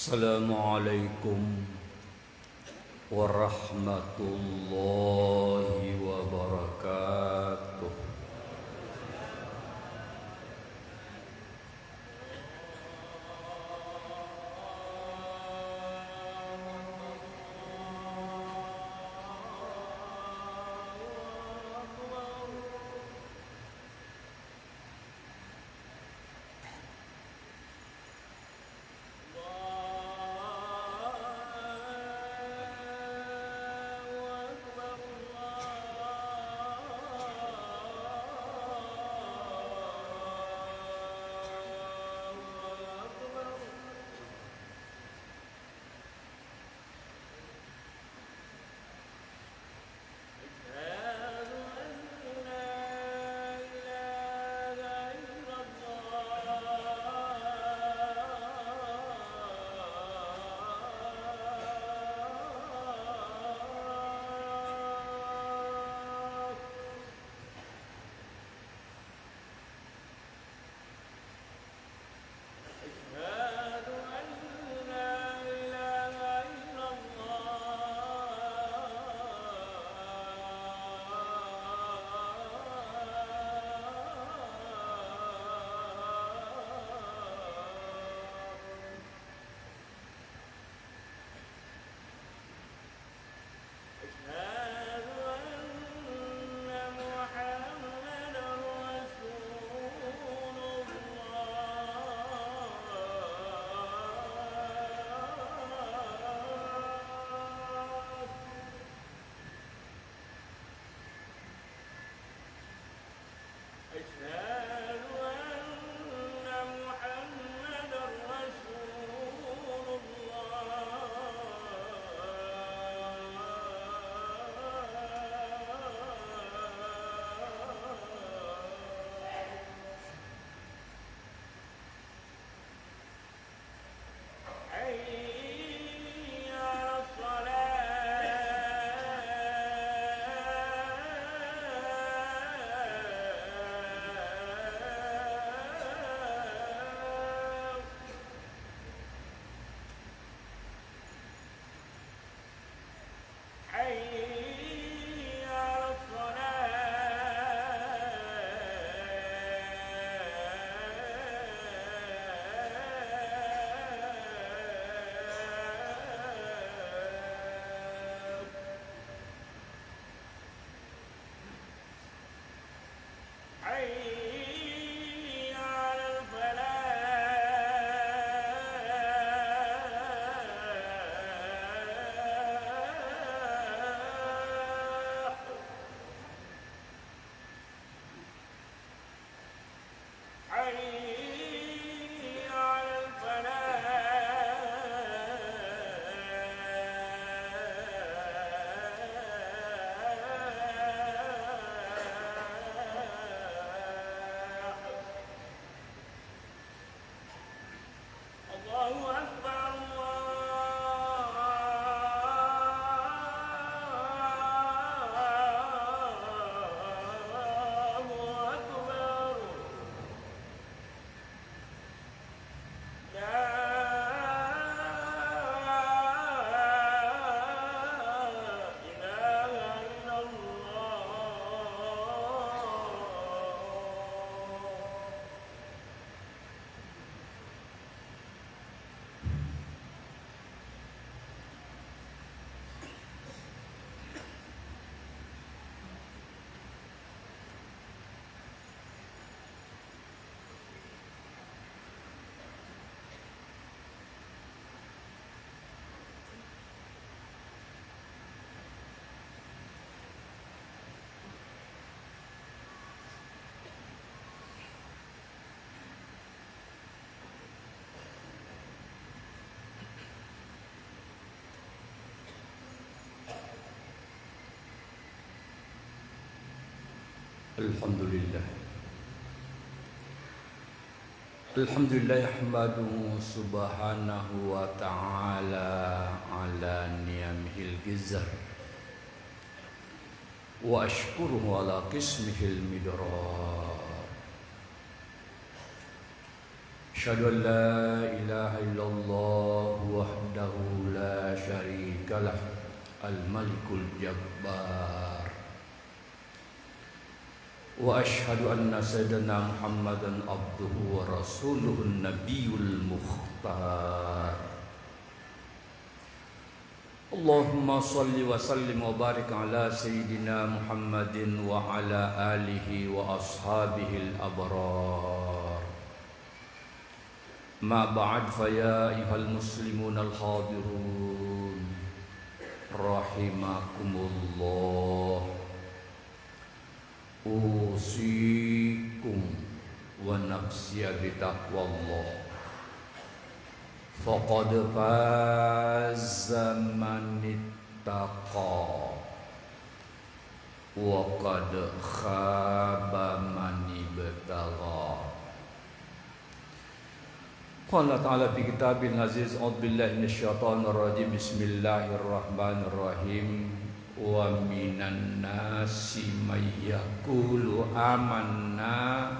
Assalamualaikum warahmatullahi wabarakatuh. Alhamdulillah. Alhamdulillah yahmaduhu subhanahu wa ta'ala ala niyamihil gizar wa ashkuruhu ala qismihil midrar. Asyhadu an la ilaha illallah wahdahu la syarikalah al-malikul jabbar. Wa asyhadu anna sayyidina Muhammadan abduhu wa rasuluhun nabiyul mukhtar. Allahumma salli wa sallim wa barik ala sayyidina Muhammadin wa ala alihi wa ashabihi al-abrar. Ma ba'd, fa ya ayyuhal muslimun al-hadirun rahimakumullah. Usikum wa nafsiya bi taqwallah. Faqad faza man ittaqa wa qad khaba man ibtagha. Qala ta'ala fi kitabil aziz, a'udzu billahi minasyaitonir rajim. Bismillahirrahmanirrahim. Wa minan nasi may yaqulu amanna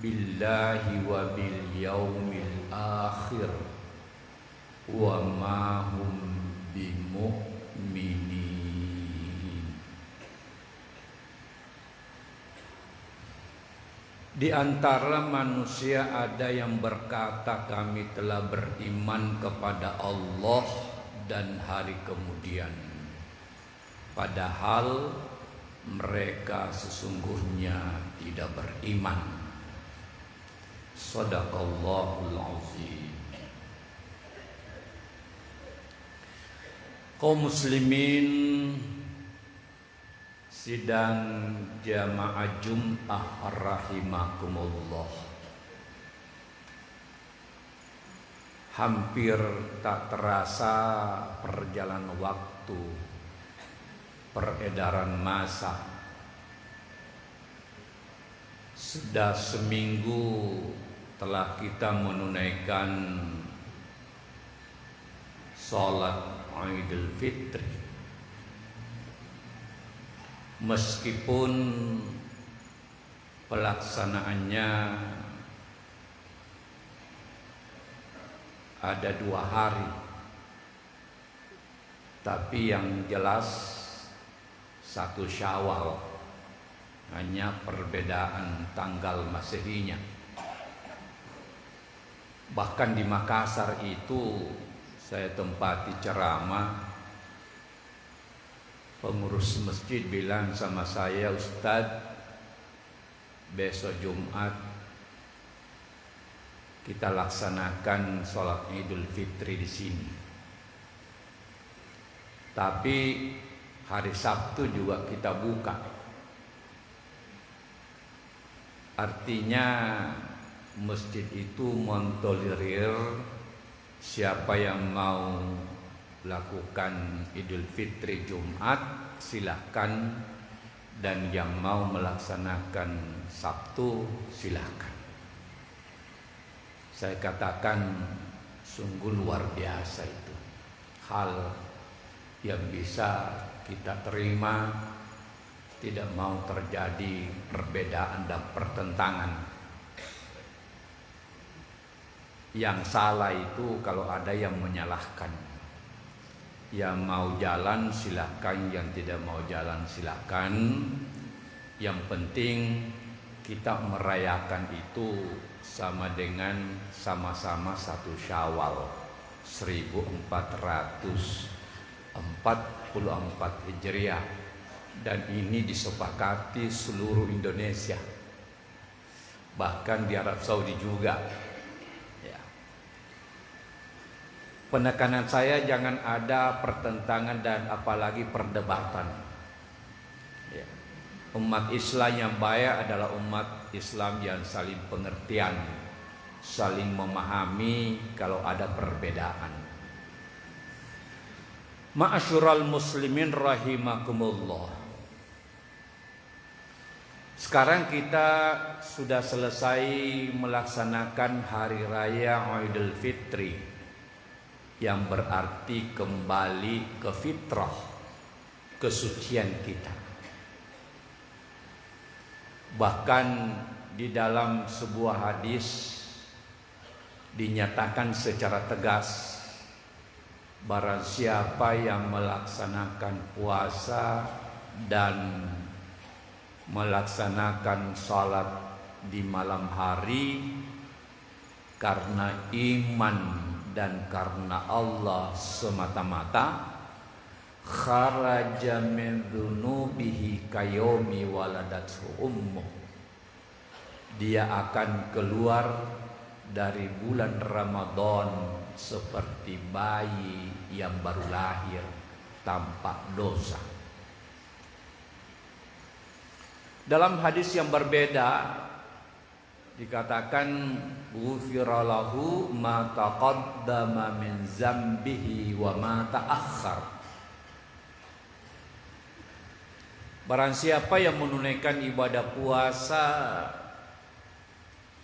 billahi wa bil yaumil akhir wa ma hum bimu'minin. Di antara manusia ada yang berkata kami telah beriman kepada Allah dan hari kemudian, padahal mereka sesungguhnya tidak beriman. Shadaqallahul azim. Kaum muslimin sidang jamaah Jum'ah rahimakumullah. Hampir tak terasa perjalanan waktu, peredaran masa. Sudah seminggu telah kita menunaikan salat Idul Fitri. Meskipun pelaksanaannya ada 2 hari, tapi yang jelas 1 Syawal, hanya perbedaan tanggal Masehinya. Bahkan di Makassar itu saya tempati ceramah, pengurus masjid bilang sama saya, Ustadz, besok Jumat kita laksanakan sholat Idul Fitri di sini. Tapi hari Sabtu juga kita buka. Artinya masjid itu mentolerir siapa yang mau lakukan Idul Fitri Jumat silahkan, dan yang mau melaksanakan Sabtu silahkan. Saya katakan sungguh luar biasa itu, hal yang bisa kita terima, tidak mau terjadi perbedaan dan pertentangan. Yang salah itu kalau ada yang menyalahkan. Yang mau jalan silakan, yang tidak mau jalan silakan. Yang penting kita merayakan itu sama dengan sama-sama 1 Syawal 1444 Hijriah, dan ini disepakati seluruh Indonesia, bahkan di Arab Saudi juga. Penekanan saya jangan ada pertentangan dan apalagi perdebatan. Umat Islam yang baik adalah umat Islam yang saling pengertian, saling memahami kalau ada perbedaan. Ma'asyiral muslimin rahimakumullah. Sekarang kita sudah selesai melaksanakan hari raya Idul Fitri, yang berarti kembali ke fitrah, kesucian kita. Bahkan di dalam sebuah hadis dinyatakan secara tegas, barang siapa yang melaksanakan puasa dan melaksanakan salat di malam hari karena iman dan karena Allah semata-mata, kharaja min dzunubihi kayomi waladathu ummuh, dia akan keluar dari bulan Ramadan seperti bayi yang baru lahir tanpa dosa. Dalam hadis yang berbeda dikatakan ghufira lahu ma taqaddama min zambihi wa ma ta'akhkhar. Barang siapa yang menunaikan ibadah puasa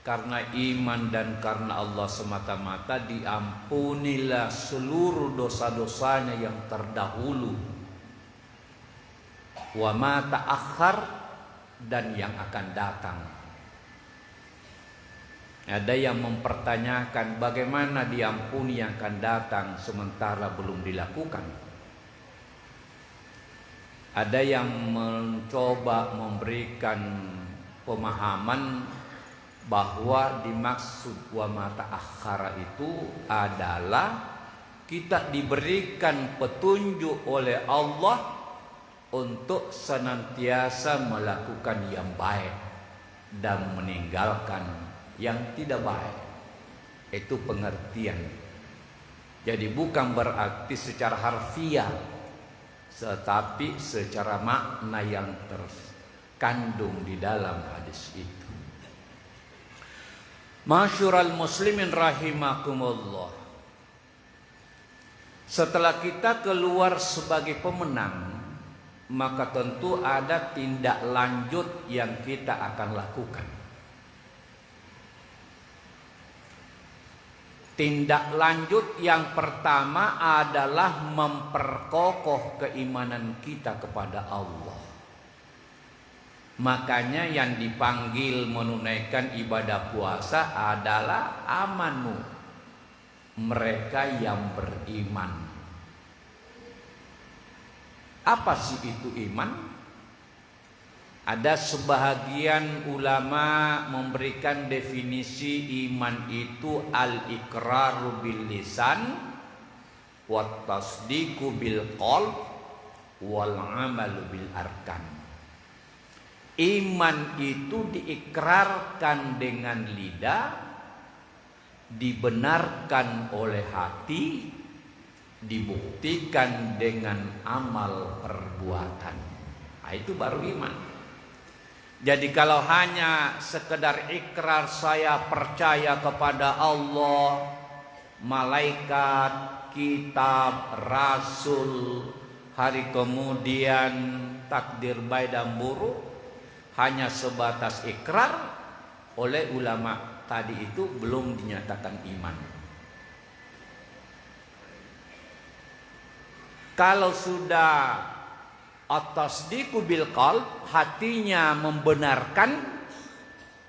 karena iman dan karena Allah semata-mata, diampunilah seluruh dosa-dosanya yang terdahulu, wa ma ta'akhkhar, dan yang akan datang. Ada yang mempertanyakan bagaimana diampuni yang akan datang sementara belum dilakukan. Ada yang mencoba memberikan pemahaman bahwa dimaksud wa ma ta'akhkhara itu adalah kita diberikan petunjuk oleh Allah untuk senantiasa melakukan yang baik dan meninggalkan yang tidak baik. Itu pengertian. Jadi bukan berarti secara harfiah, tetapi secara makna yang terkandung di dalam hadis itu. Masyurul muslimin rahimakumullah. Setelah kita keluar sebagai pemenang, maka tentu ada tindak lanjut yang kita akan lakukan. Tindak lanjut yang pertama adalah memperkokoh keimanan kita kepada Allah. Makanya yang dipanggil menunaikan ibadah puasa adalah amanu, mereka yang beriman. Apa sih itu iman? Ada sebahagian ulama memberikan definisi iman itu al-iqraru bil lisan wa tasdiqu bil qalb wal amalu bil arkan. Iman itu diikrarkan dengan lidah, dibenarkan oleh hati, dibuktikan dengan amal perbuatan. Nah, itu baru iman. Jadi kalau hanya sekedar ikrar saya percaya kepada Allah, malaikat, kitab, rasul, hari kemudian, takdir baik dan buruk, hanya sebatas ikrar, oleh ulama tadi itu belum dinyatakan iman. Kalau sudah at-tasdiqu bil qalb, hatinya membenarkan,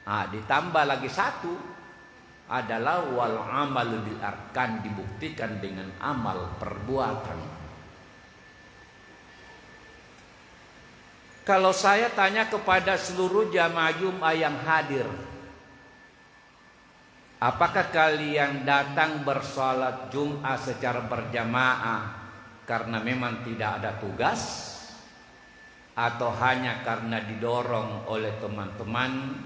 ditambah lagi satu adalah wal amalu bil arkan, dibuktikan dengan amal perbuatan. Kalau saya tanya kepada seluruh jamaah Jumat yang hadir, apakah kalian datang bersalat Jumat secara berjamaah karena memang tidak ada tugas, atau hanya karena didorong oleh teman-teman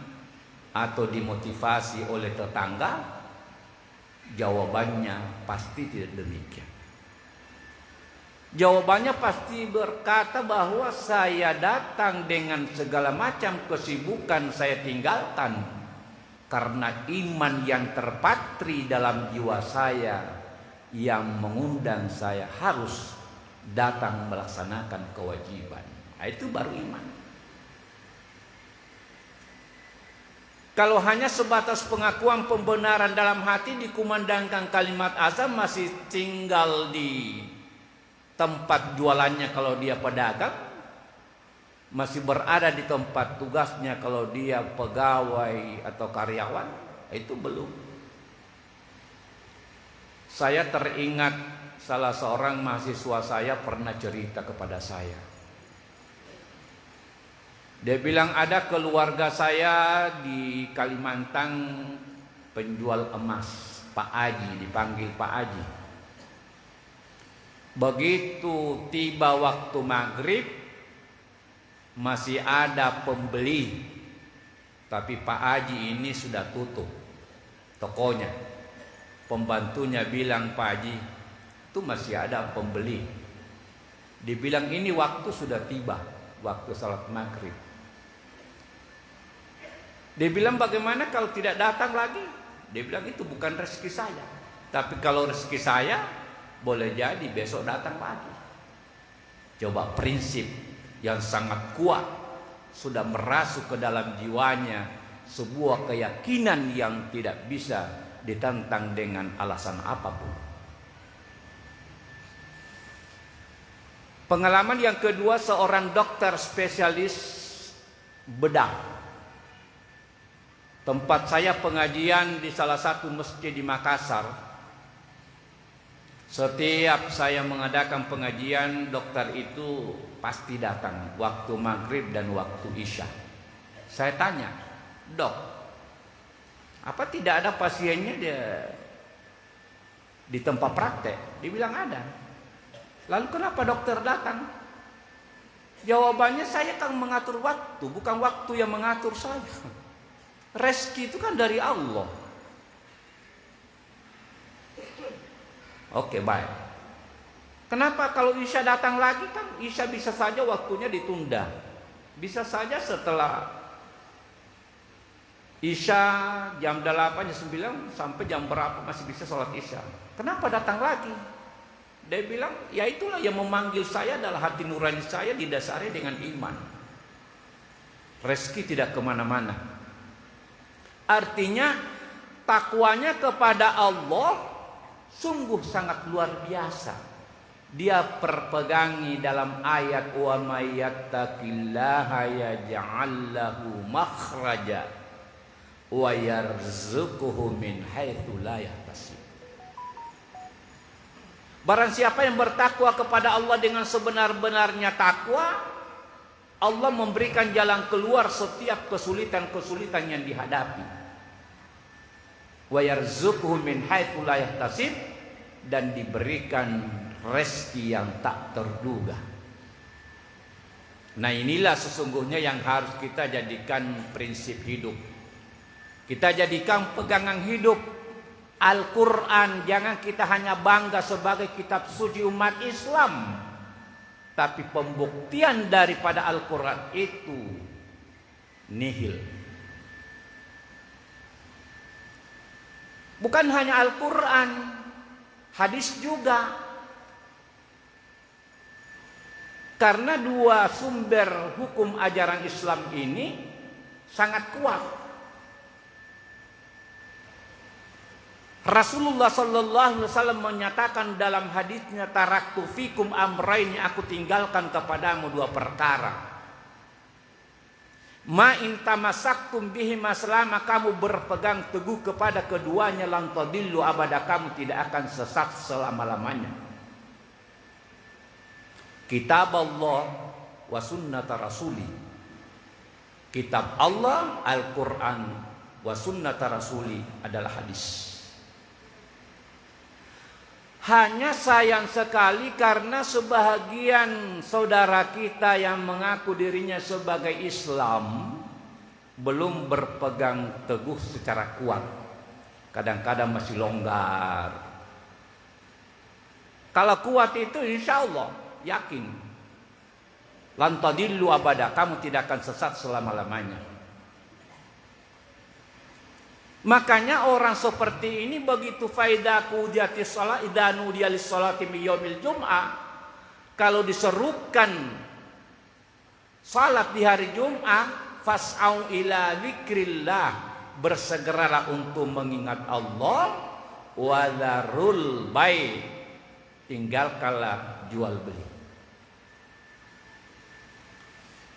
atau dimotivasi oleh tetangga? Jawabannya pasti tidak demikian. Jawabannya pasti berkata bahwa saya datang dengan segala macam kesibukan saya tinggalkan karena iman yang terpatri dalam jiwa saya yang mengundang saya harus datang melaksanakan kewajiban. Itu baru iman. Kalau hanya sebatas pengakuan pembenaran dalam hati, dikumandangkan kalimat azan, masih tinggal di tempat jualannya kalau dia pedagang, masih berada di tempat tugasnya kalau dia pegawai atau karyawan, itu belum. Saya teringat salah seorang mahasiswa saya pernah cerita kepada saya. Dia bilang ada keluarga saya di Kalimantan penjual emas, Pak Aji, dipanggil Pak Aji. Begitu tiba waktu maghrib masih ada pembeli, tapi Pak Haji ini sudah tutup tokonya. Pembantunya bilang, Pak Haji itu masih ada pembeli. Dibilang ini waktu sudah tiba, waktu salat maghrib. Dia bilang bagaimana kalau tidak datang lagi? Dia bilang itu bukan rezeki saya, tapi kalau rezeki saya boleh jadi besok datang lagi. Coba prinsip yang sangat kuat sudah merasuk ke dalam jiwanya, sebuah keyakinan yang tidak bisa ditantang dengan alasan apapun. Pengalaman yang kedua, seorang dokter spesialis bedah. Tempat saya pengajian di salah satu masjid di Makassar. Setiap saya mengadakan pengajian, dokter itu pasti datang waktu maghrib dan waktu isya. Saya tanya, Dok, apa tidak ada pasiennya di tempat praktek? Dibilang ada. Lalu kenapa dokter datang? Jawabannya, saya kan mengatur waktu, bukan waktu yang mengatur saya. Rezeki itu kan dari Allah. Oke, baik. Kenapa kalau Isya datang lagi? Kan Isya bisa saja waktunya ditunda. Bisa saja setelah Isya jam 8, jam 9 sampai jam berapa masih bisa sholat Isya. Kenapa datang lagi? Dia bilang, ya itulah yang memanggil saya adalah hati nurani saya didasari dengan iman. Rezeki tidak kemana-mana. Artinya takwanya kepada Allah sungguh sangat luar biasa. Dia perpegangi dalam ayat wa may yattaqillaha yaj'al lahu makhraja wa yarzuquhu min haitsu la yahtasib. Barang siapa yang bertakwa kepada Allah dengan sebenar-benarnya takwa, Allah memberikan jalan keluar setiap kesulitan-kesulitan yang dihadapi. Wa yarzuquhu min haitsu la yahtasib, dan diberikan rezeki yang tak terduga. Nah, inilah sesungguhnya yang harus kita jadikan prinsip hidup. Kita jadikan pegangan hidup Al-Quran. Jangan kita hanya bangga sebagai kitab suci umat Islam, tapi pembuktian daripada Al-Quran itu nihil. Bukan hanya Al-Quran, hadis juga. Karena dua sumber hukum ajaran Islam ini sangat kuat. Rasulullah sallallahu alaihi wasallam menyatakan dalam hadisnya, taraktu fikum amrayn, aku tinggalkan kepadamu dua perkara. Ma in tamassaktum bihima, selama kamu berpegang teguh kepada keduanya, lan tadillu abada, kamu tidak akan sesat selama-lamanya. Kitab Allah wa sunnata rasuli. Kitab Allah, Al-Quran, wa sunnata rasuli adalah hadis. Hanya sayang sekali karena sebahagian saudara kita yang mengaku dirinya sebagai Islam belum berpegang teguh secara kuat. Kadang-kadang masih longgar. Kalau kuat itu insya Allah yakin, lan tadillu abada, kamu tidak akan sesat selama-lamanya. Makanya orang seperti ini begitu faidaku diati salat idanu dialis salati yaumil jum'ah, kalau diserukan salat di hari Jumat, fas'au ila dzikrillah, bersegeralah untuk mengingat Allah, wa dzarul bai', tinggalkanlah jual beli.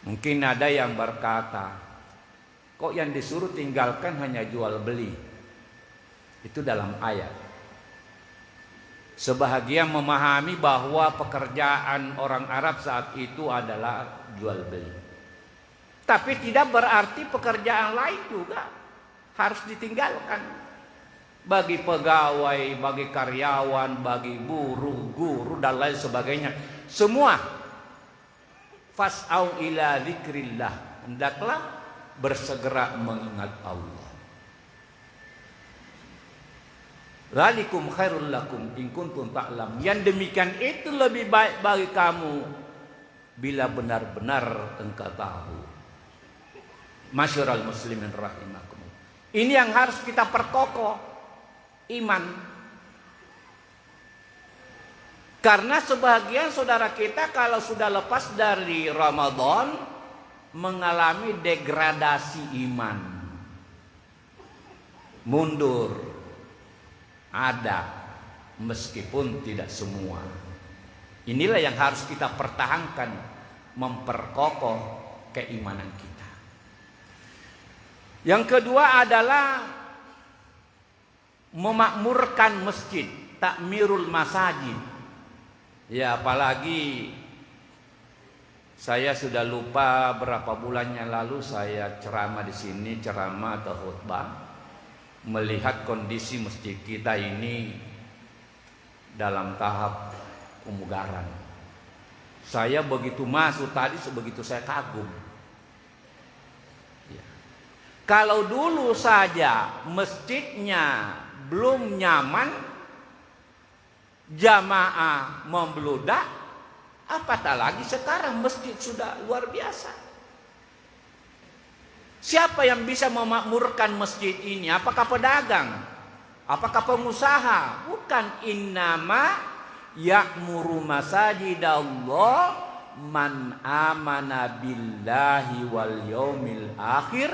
Mungkin ada yang berkata, kok yang disuruh tinggalkan hanya jual beli? Itu dalam ayat. Sebahagian memahami bahwa pekerjaan orang Arab saat itu adalah jual beli. Tapi tidak berarti pekerjaan lain juga harus ditinggalkan. Bagi pegawai, bagi karyawan, bagi buruh, guru dan lain sebagainya, semua fas'au ila dzikrillah, hendaklah bersegera mengingat Allah. Dzalikum khairul lakum in kuntum ta'lam. Yang demikian itu lebih baik bagi kamu bila benar-benar engkau tahu. Masyiral muslimin rahimakumullah. Ini yang harus kita perkokoh, iman. Karena sebagian saudara kita kalau sudah lepas dari Ramadan mengalami degradasi iman, mundur, ada meskipun tidak semua. Inilah yang harus kita pertahankan, memperkokoh keimanan kita. Yang kedua adalah memakmurkan masjid, takmirul masajid. Ya, apalagi saya sudah lupa berapa bulan yang lalu saya ceramah di sini, ceramah atau khutbah, melihat kondisi masjid kita ini dalam tahap pemugaran. Saya begitu masuk tadi, sebegitu saya kagum. Ya. Kalau dulu saja masjidnya belum nyaman, jamaah membludak, apatah lagi sekarang masjid sudah luar biasa. Siapa yang bisa memakmurkan masjid ini? Apakah pedagang? Apakah pengusaha? Bukan. Innama ya'muru masajidallah man amana billahi wal yaumil akhir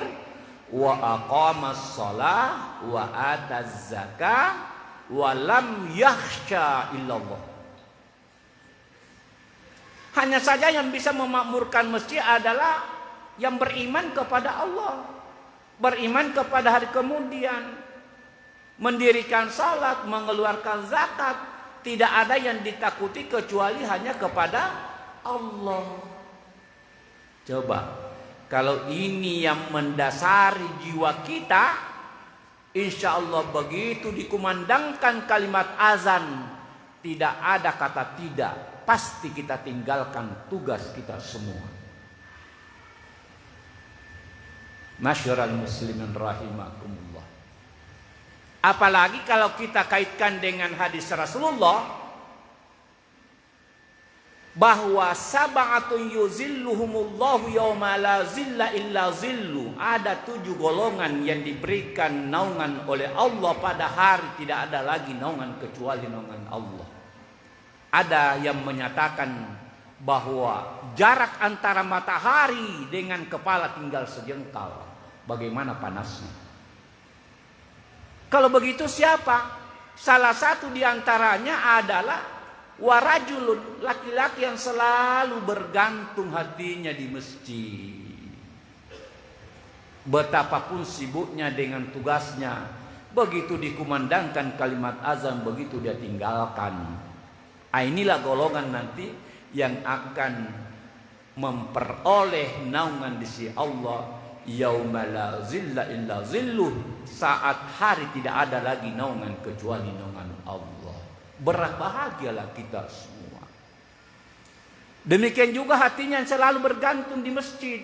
wa aqamas shalah wa ataz zakah wa lam yakhsha illallah. Hanya saja yang bisa memakmurkan masjid adalah yang beriman kepada Allah, beriman kepada hari kemudian, mendirikan salat, mengeluarkan zakat. Tidak ada yang ditakuti kecuali hanya kepada Allah. Coba, kalau ini yang mendasari jiwa kita, insya Allah begitu dikumandangkan kalimat azan, tidak ada kata tidak. Pasti kita tinggalkan tugas kita semua. Masyiral muslimin rahimakumullah. Apalagi kalau kita kaitkan dengan hadis Rasulullah bahwa sab'atun yuzilluhumullahu yauma la zilla illa zillu. Ada 7 golongan yang diberikan naungan oleh Allah pada hari tidak ada lagi naungan kecuali naungan Allah. Ada yang menyatakan bahwa jarak antara matahari dengan kepala tinggal sejengkal. Bagaimana panasnya? Kalau begitu siapa? Salah satu diantaranya adalah warajulun, laki-laki yang selalu bergantung hatinya di masjid. Betapapun sibuknya dengan tugasnya, begitu dikumandangkan kalimat azan, begitu dia tinggalkan. Inilah golongan nanti yang akan memperoleh naungan di sisi Allah. Yauma la zilla illa zilluh, saat hari tidak ada lagi naungan kecuali naungan Allah. Berbahagialah kita semua. Demikian juga hatinya yang selalu bergantung di masjid.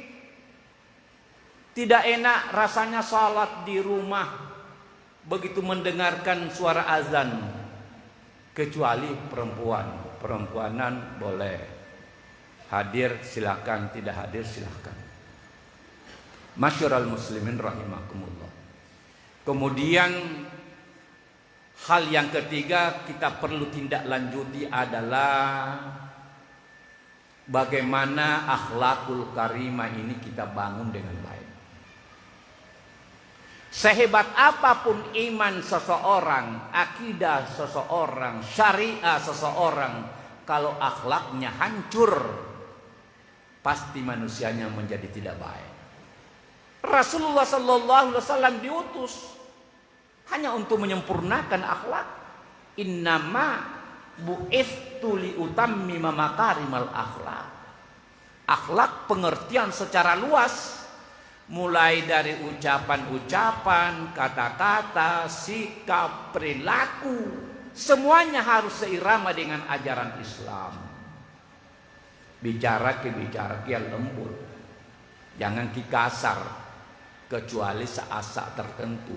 Tidak enak rasanya salat di rumah begitu mendengarkan suara azan, kecuali perempuan. Perempuanan boleh hadir silakan, tidak hadir silakan. Masyiral muslimin rahimakumullah. Kemudian hal yang ketiga kita perlu tindak lanjuti adalah bagaimana akhlakul karimah ini kita bangun dengan baik. Sehebat apapun iman seseorang, akidah seseorang, syariah seseorang, kalau akhlaknya hancur, pasti manusianya menjadi tidak baik. Rasulullah sallallahu alaihi wasallam diutus hanya untuk menyempurnakan akhlak. Innama bu'itsu li utammima makarimal akhlak. Akhlak pengertian secara luas, mulai dari ucapan-ucapan, kata-kata, sikap, perilaku, semuanya harus seirama dengan ajaran Islam. Bicara yang lembut, jangan kasar kecuali saat-saat tertentu.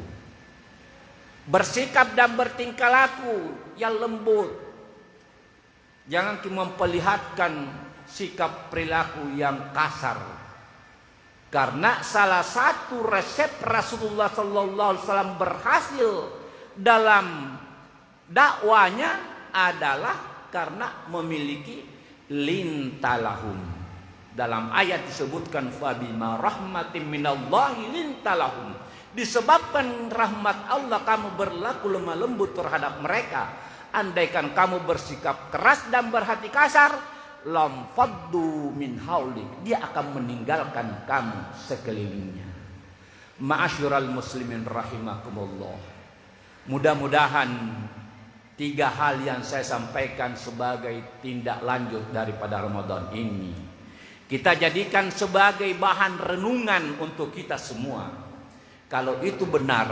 Bersikap dan bertingkah laku yang lembut, jangan memperlihatkan sikap perilaku yang kasar. Karena salah satu resep Rasulullah SAW berhasil dalam dakwanya adalah karena memiliki lintalahum. Dalam ayat disebutkan fabima rahmatin minallahi lintalahum. Disebabkan rahmat Allah kamu berlaku lemah lembut terhadap mereka. Andaikan kamu bersikap keras dan berhati kasar, lam faddu min haulik, dia akan meninggalkan kamu sekelilingnya. Ma'asyiral muslimin rahimakumullah. Mudah-mudahan 3 hal yang saya sampaikan sebagai tindak lanjut daripada Ramadan ini kita jadikan sebagai bahan renungan untuk kita semua. Kalau itu benar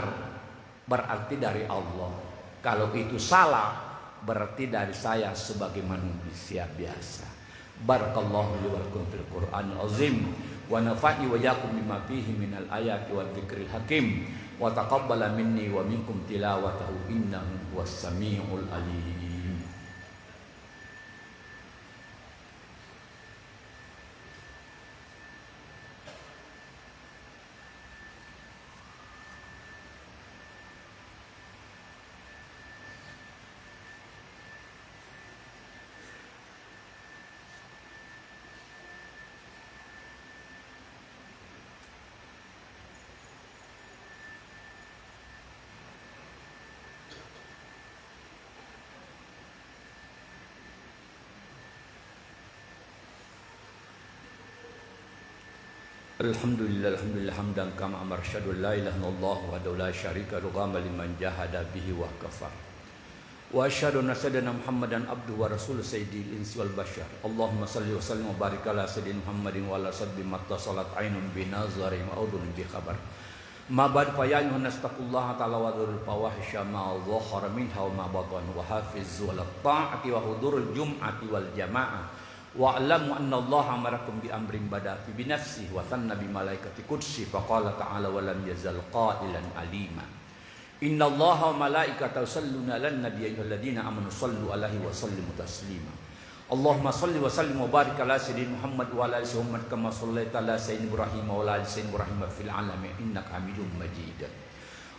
berarti dari Allah, kalau itu salah berarti dari saya sebagai manusia biasa. Barakallahu li wa lakum fil Qur'anil azim wa nafa'ni wa iyyakum bima fihi minal ayati wa dzikril hakim. Wa taqabbala minni wa minkum tilawatahu innahu huwas samiul alim. Alhamdulillah hamdan kama amar syadu la ilaha illallah wa la syarika lahu liman jahada bihi wa kafar. Wa asyhadu anna sayyidina Muhammadan abduhu wa rasuluh sayyidil insi wal bashar. Allahumma salli wa sallim wa barik ala sayyidina Muhammadin wa ala sabbi mattasalat ainun bi nazari wa udhun bi khabar. Ma ba'd fa ya ayyuhan nastaqullaha ta'ala wa dzurul fawahisha ma dhahara minha wa ma batan wa hafizu ala ta'ati wa hudurul jum'ati wal jamaah. Wa'lamu anna Allah amarakum bi amrin bada fi bi nafsihi wa thanna bi malaikati qudsi fa qala ta'ala wa lam yazal qailan alima. Inna Allah wa malaikatahu yusalluna 'alan nabiyyi ayyuhalladzina amanu sallu 'alaihi wa sallimu taslima. Allahumma salli wa sallim wa barik ala sayyidina Muhammad wa ala ali Muhammad kama shallaita ala sayyidina Ibrahim wa ala ali sayyidina Ibrahim fil 'alamin innaka Hamidum Majid.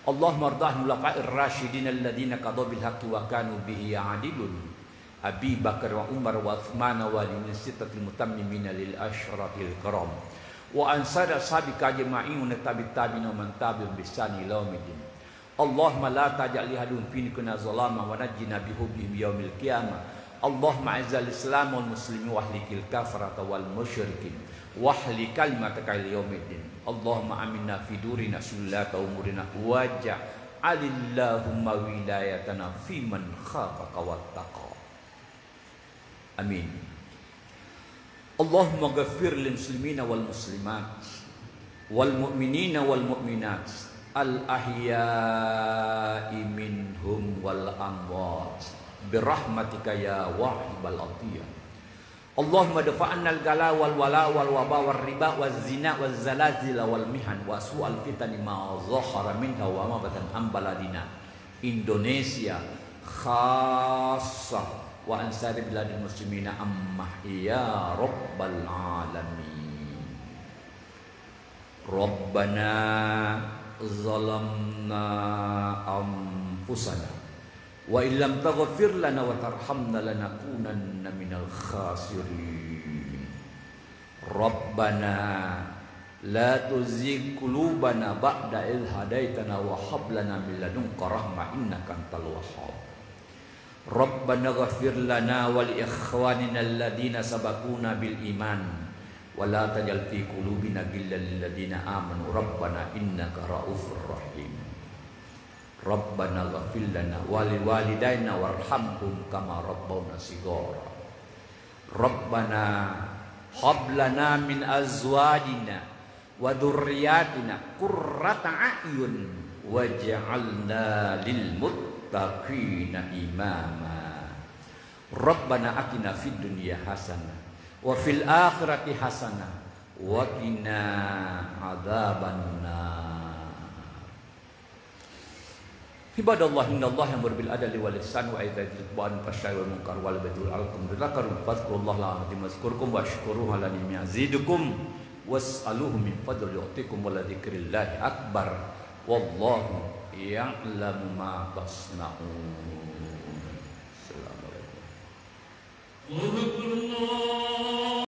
Allahumma ardahnu laqa'ir rasyidin alladzina qadaw bil haqqi wa kanu bihi ya'dilun. Abi Bakar wa Umar wa Uthman wa Ali sittatil mutammimina lil asyrafil karam wa ansar ashabika ajma'in tabi'in tabi'in man tabi'un bisani laumiddin. Allahumma la taj'al li hadun finikuna zalama wa najjina bihubbihim yaumil qiyamah. Allahumma a'izzal islam wal muslimin wa ahlikil kafarata wal musyrikin wa ahli kalimataka ila yaumiddin. Allahumma aminna fi durina sullata umurina waj'alillahumma wilayatana fi man khafaka wattaqa. Amin. Allahumma ghafir lil muslimina wal muslimat wal mu'minina wal mu'minat al ahya'i minhum wal amwat birahmatika ya wahibal atiyah. Allahumma dafa'anna al gala wal wala wal waba wal riba wal zina wal zalazil wal mihan wa su'al fitani ma zahara minha wa ma batan an baladina Indonesia khassah wa ansari biladil muslimina ammah ya rabbal alamin. Rabbana zalamna anfusana wa illam taghfir lana wa tarhamna lanakunanna minal khasirin. Rabbana la tuzigh qulubana ba'da idh hadaitana wa hab lana min ladunka rahmah innaka antal wahhab. Rabbana ghafir lana wa li ikhwanina alladhina sabaquna bil iman wa la taj'al fi qulubina ghillan lil ladzina amanu rabbana innaka raufur rahim. Rabbana ghafir lana wa liwalidayna warhamhum kama rabbawna shighara. Rabbana hab lana min azwajina wa dzurriyyatina qurrata a'yun waj'alna lil muttaqina imama. Rabbana atina fid dunya hasanah wa fil akhirati hasanah wa qina adzabannar. Ibadallah innallaha ya'muru bil adli wal ihsani wa ita'i dzil qurba wa yanha 'anil munkari wal baghi wal 'alakum dzakarum fadhkurullaha al-'azim wazkurkum washkuruhu 'ala ni'amihi yazidukum was'aluhu min fadli yu'tikum wa la dzikrillahi akbar wallahu ya'lamu ma tasna'un. Assalamualaikum.